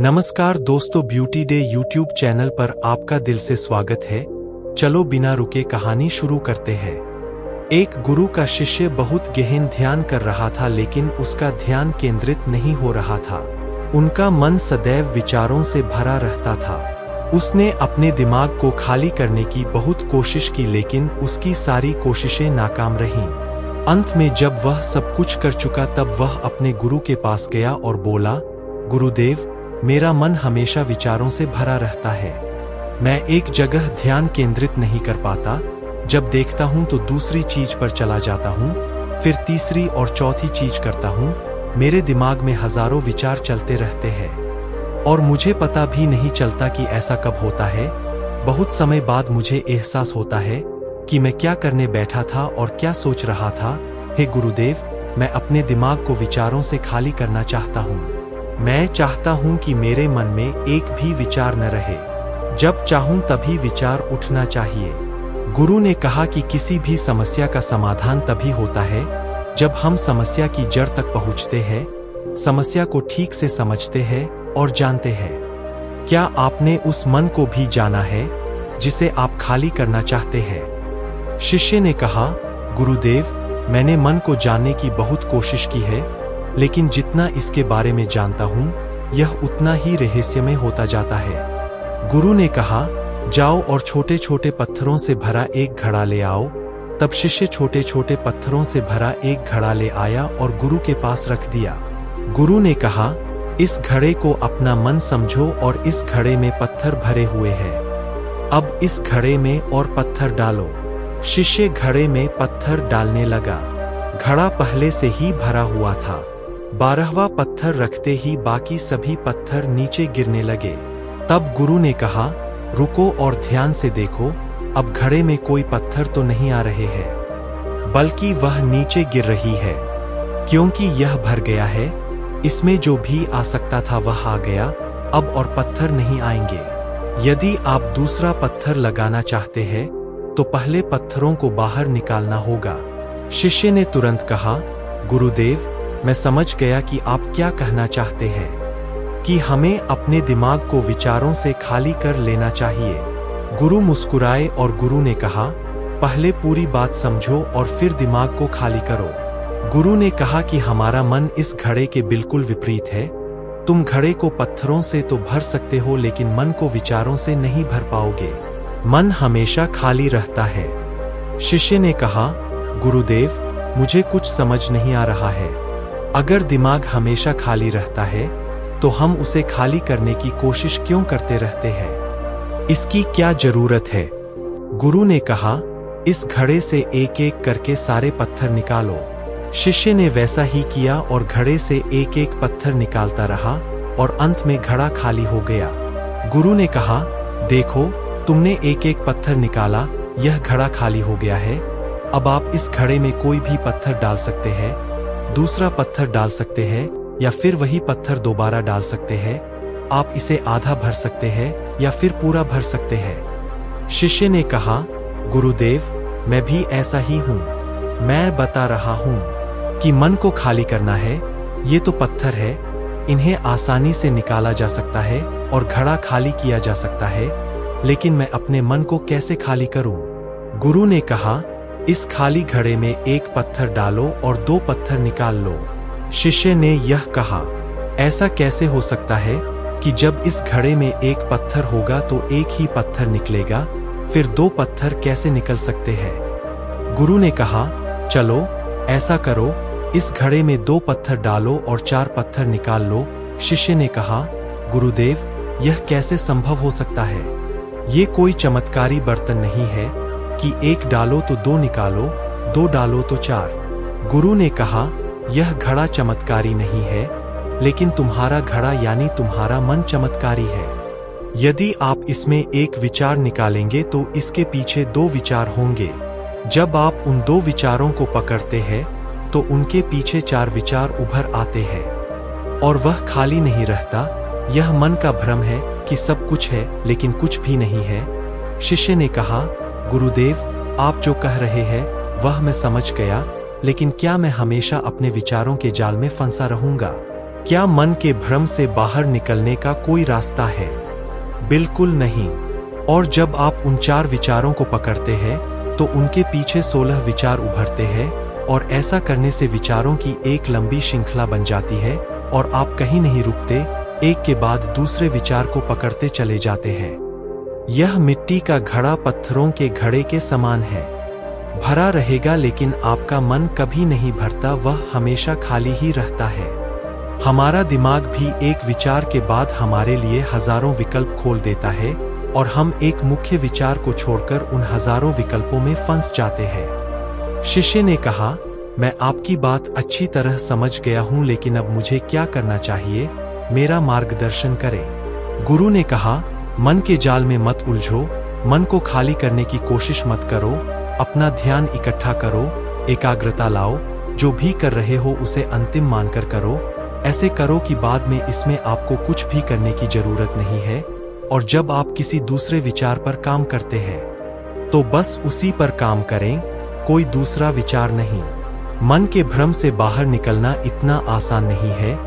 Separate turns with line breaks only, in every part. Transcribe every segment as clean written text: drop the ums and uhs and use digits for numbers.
नमस्कार दोस्तों, beauty day YouTube channel पर आपका दिल से स्वागत है। चलो बिना रुके कहानी शुरू करते हैं। एक गुरु का शिष्य बहुत गहन ध्यान कर रहा था, लेकिन उसका ध्यान केंद्रित नहीं हो रहा था। उनका मन सदैव विचारों से भरा रहता था। उसने अपने दिमाग को खाली करने की बहुत कोशिश की, लेकिन उसकी सारी कोशिशें नाकाम रहीं। अंत में जब वह सब कुछ कर चुका, तब वह अपने गुरु के पास गया और बोला, गुरुदेव, मेरा मन हमेशा विचारों से भरा रहता है। मैं एक जगह ध्यान केंद्रित नहीं कर पाता। जब देखता हूं तो दूसरी चीज पर चला जाता हूं, फिर तीसरी और चौथी चीज करता हूं। मेरे दिमाग में हजारों विचार चलते रहते हैं और मुझे पता भी नहीं चलता कि ऐसा कब होता है। बहुत समय बाद मुझे एहसास होता है कि मैं क्या करने बैठा था और क्या सोच रहा था। हे गुरुदेव, मैं अपने दिमाग को विचारों से खाली करना चाहता हूँ। मैं चाहता हूं कि मेरे मन में एक भी विचार न रहे। जब चाहूं तभी विचार उठना चाहिए। गुरु ने कहा कि किसी भी समस्या का समाधान तभी होता है जब हम समस्या की जड़ तक पहुंचते हैं, समस्या को ठीक से समझते हैं और जानते हैं। क्या आपने उस मन को भी जाना है जिसे आप खाली करना चाहते हैं? शिष्य ने कहा, गुरुदेव, मैंने मन को जानने की बहुत कोशिश की है, लेकिन जितना इसके बारे में जानता हूं, यह उतना ही रहस्यमय होता जाता है। गुरु ने कहा, जाओ और छोटे छोटे पत्थरों से भरा एक घड़ा ले आओ। तब शिष्य छोटे छोटे पत्थरों से भरा एक घड़ा ले आया और गुरु के पास रख दिया। गुरु ने कहा, इस घड़े को अपना मन समझो और इस घड़े में पत्थर भरे हुए हैं। अब इस घड़े में और पत्थर डालो। शिष्य घड़े में पत्थर डालने लगा। घड़ा पहले से ही भरा हुआ था। 12वां पत्थर रखते ही बाकी सभी पत्थर नीचे गिरने लगे। तब गुरु ने कहा, रुको और ध्यान से देखो। अब घड़े में कोई पत्थर तो नहीं आ रहे हैं, बल्कि वह नीचे गिर रही है, क्योंकि यह भर गया है। इसमें जो भी आ सकता था वह आ गया। अब और पत्थर नहीं आएंगे। यदि आप दूसरा पत्थर लगाना चाहते हैं तो पहले पत्थरों को बाहर निकालना होगा। शिष्य ने तुरंत कहा, गुरुदेव, मैं समझ गया कि आप क्या कहना चाहते हैं, कि हमें अपने दिमाग को विचारों से खाली कर लेना चाहिए। गुरु मुस्कुराए और गुरु ने कहा, पहले पूरी बात समझो और फिर दिमाग को खाली करो। गुरु ने कहा कि हमारा मन इस घड़े के बिल्कुल विपरीत है। तुम घड़े को पत्थरों से तो भर सकते हो, लेकिन मन को विचारों से नहीं भर पाओगे। मन हमेशा खाली रहता है। शिष्य ने कहा, गुरुदेव, मुझे कुछ समझ नहीं आ रहा है। अगर दिमाग हमेशा खाली रहता है तो हम उसे खाली करने की कोशिश क्यों करते रहते हैं? इसकी क्या जरूरत है? गुरु ने कहा, इस घड़े से एक एक करके सारे पत्थर निकालो। शिष्य ने वैसा ही किया और घड़े से एक एक पत्थर निकालता रहा और अंत में घड़ा खाली हो गया। गुरु ने कहा, देखो, तुमने एक एक पत्थर निकाला, यह घड़ा खाली हो गया है। अब आप इस घड़े में कोई भी पत्थर डाल सकते हैं, दूसरा पत्थर डाल सकते हैं, या फिर वही पत्थर दोबारा डाल सकते हैं। आप इसे आधा भर सकते हैं या फिर पूरा भर सकते हैं। शिष्य ने कहा, गुरुदेव, मैं भी ऐसा ही हूं। मैं बता रहा हूं कि मन को खाली करना है। ये तो पत्थर है, इन्हें आसानी से निकाला जा सकता है और घड़ा खाली किया जा सकता है, लेकिन मैं अपने मन को कैसे खाली करूं? गुरु ने कहा, इस खाली घड़े में एक पत्थर डालो और 2 पत्थर निकाल लो। शिष्य ने यह कहा, ऐसा कैसे हो सकता है कि जब इस घड़े में एक पत्थर होगा तो एक ही पत्थर निकलेगा, फिर 2 पत्थर कैसे निकल सकते हैं? गुरु ने कहा, चलो ऐसा करो, इस घड़े में 2 पत्थर डालो और 4 पत्थर निकाल लो। शिष्य ने कहा, गुरुदेव, यह कैसे संभव हो सकता है? ये कोई चमत्कारी बर्तन नहीं है कि 1 डालो तो 2 निकालो, 2 डालो तो 4। गुरु ने कहा, यह घड़ा चमत्कारी नहीं है, लेकिन तुम्हारा घड़ा यानी तुम्हारा मन चमत्कारी है। यदि आप इसमें एक विचार निकालेंगे तो इसके पीछे 2 विचार होंगे। जब आप उन 2 विचारों को पकड़ते हैं तो उनके पीछे 4 विचार उभर आते हैं और वह खाली नहीं रहता। यह मन का भ्रम है कि सब कुछ है, लेकिन कुछ भी नहीं है। शिष्य ने कहा, गुरुदेव, आप जो कह रहे हैं वह मैं समझ गया, लेकिन क्या मैं हमेशा अपने विचारों के जाल में फंसा रहूंगा? क्या मन के भ्रम से बाहर निकलने का कोई रास्ता है? बिल्कुल नहीं। और जब आप उन 4 विचारों को पकड़ते हैं तो उनके पीछे 16 विचार उभरते हैं, और ऐसा करने से विचारों की एक लंबी श्रृंखला बन जाती है और आप कहीं नहीं रुकते, एक के बाद दूसरे विचार को पकड़ते चले जाते हैं। यह मिट्टी का घड़ा पत्थरों के घड़े के समान है। भरा रहेगा लेकिन आपका मन कभी नहीं भरता, वह हमेशा खाली ही रहता है। हमारा दिमाग भी एक विचार के बाद हमारे लिए हजारों विकल्प खोल देता है और हम एक मुख्य विचार को छोड़कर उन हजारों विकल्पों में फंस जाते हैं। शिष्य ने कहा, मैं आपकी बात अच्छी तरह समझ गया हूं, लेकिन अब मुझे क्या करना चाहिए? मेरा मार्गदर्शन करें। गुरु ने कहा, मन के जाल में मत उलझो, मन को खाली करने की कोशिश मत करो, अपना ध्यान इकट्ठा करो, एकाग्रता लाओ, जो भी कर रहे हो उसे अंतिम मानकर करो। ऐसे करो कि बाद में इसमें आपको कुछ भी करने की जरूरत नहीं है, और जब आप किसी दूसरे विचार पर काम करते हैं तो बस उसी पर काम करें, कोई दूसरा विचार नहीं। मन के भ्रम से बाहर निकलना इतना आसान नहीं है,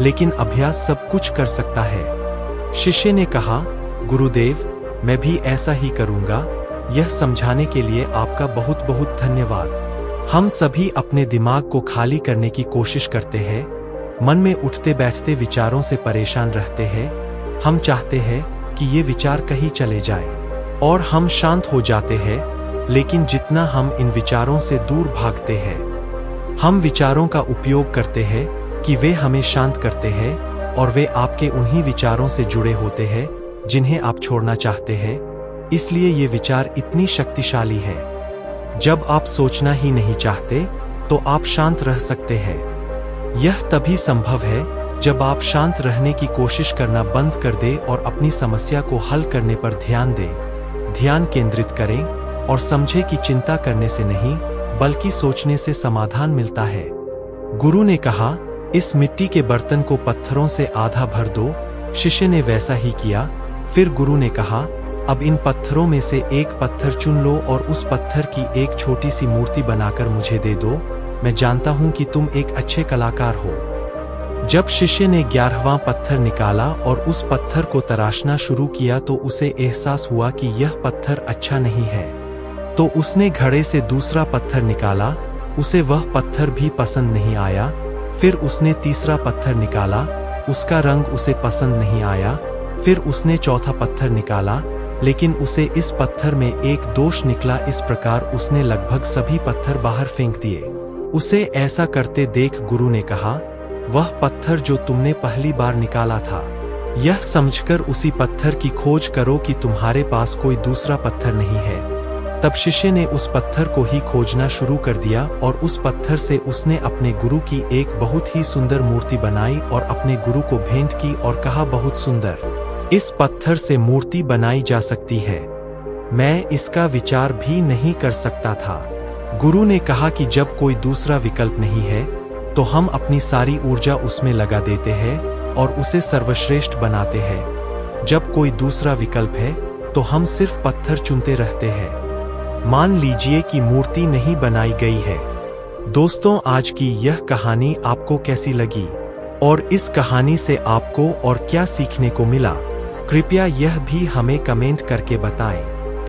लेकिन अभ्यास सब कुछ कर सकता है। शिष्य ने कहा, गुरुदेव, मैं भी ऐसा ही करूंगा। यह समझाने के लिए आपका बहुत बहुत धन्यवाद। हम सभी अपने दिमाग को खाली करने की कोशिश करते हैं, मन में उठते बैठते विचारों से परेशान रहते हैं। हम चाहते हैं कि ये विचार कहीं चले जाएं, और हम शांत हो जाते हैं, लेकिन जितना हम इन विचारों से दूर भागते हैं, हम विचारों का उपयोग करते हैं कि वे हमें शांत करते हैं, और वे आपके उन्हीं विचारों से जुड़े होते हैं जिन्हें आप छोड़ना चाहते हैं। इसलिए ये विचार इतनी शक्तिशाली है। जब आप सोचना ही नहीं चाहते तो आप शांत रह सकते हैं। यह तभी संभव है जब आप शांत रहने की कोशिश करना बंद कर दें और अपनी समस्या को हल करने पर ध्यान दें। ध्यान केंद्रित करें और समझें कि चिंता करने से नहीं, बल्कि सोचने से समाधान मिलता है। गुरु ने कहा, इस मिट्टी के बर्तन को पत्थरों से आधा भर दो। शिष्य ने वैसा ही किया। फिर गुरु ने कहा, अब इन पत्थरों में से एक पत्थर चुन लो और उस पत्थर की एक छोटी सी मूर्ति बनाकर मुझे दे दो। मैं जानता हूं कि तुम एक अच्छे कलाकार हो। जब शिष्य ने 11वां पत्थर निकाला और उस पत्थर को तराशना शुरू किया तो उसे एहसास हुआ कि यह पत्थर अच्छा नहीं है। तो उसने घड़े से दूसरा पत्थर निकाला, उसे वह पत्थर भी पसंद नहीं आया। फिर उसने तीसरा पत्थर निकाला, उसका रंग उसे पसंद नहीं आया। फिर उसने चौथा पत्थर निकाला, लेकिन उसे इस पत्थर में एक दोष निकला। इस प्रकार उसने लगभग सभी पत्थर बाहर फेंक दिए। उसे ऐसा करते देख गुरु ने कहा, वह पत्थर जो तुमने पहली बार निकाला था, यह समझकर उसी पत्थर की खोज करो कि तुम्हारे पास कोई दूसरा पत्थर नहीं है। तब शिष्य ने उस पत्थर को ही खोजना शुरू कर दिया और उस पत्थर से उसने अपने गुरु की एक बहुत ही सुंदर मूर्ति बनाई और अपने गुरु को भेंट की और कहा, बहुत सुंदर, इस पत्थर से मूर्ति बनाई जा सकती है। मैं इसका विचार भी नहीं कर सकता था। गुरु ने कहा कि जब कोई दूसरा विकल्प नहीं है तो हम अपनी सारी ऊर्जा उसमें लगा देते हैं और उसे सर्वश्रेष्ठ बनाते हैं। जब कोई दूसरा विकल्प है तो हम सिर्फ पत्थर चुनते रहते हैं। मान लीजिए कि मूर्ति नहीं बनाई गई है। दोस्तों, आज की यह कहानी आपको कैसी लगी और इस कहानी से आपको और क्या सीखने को मिला, कृपया यह भी हमें कमेंट करके बताएं।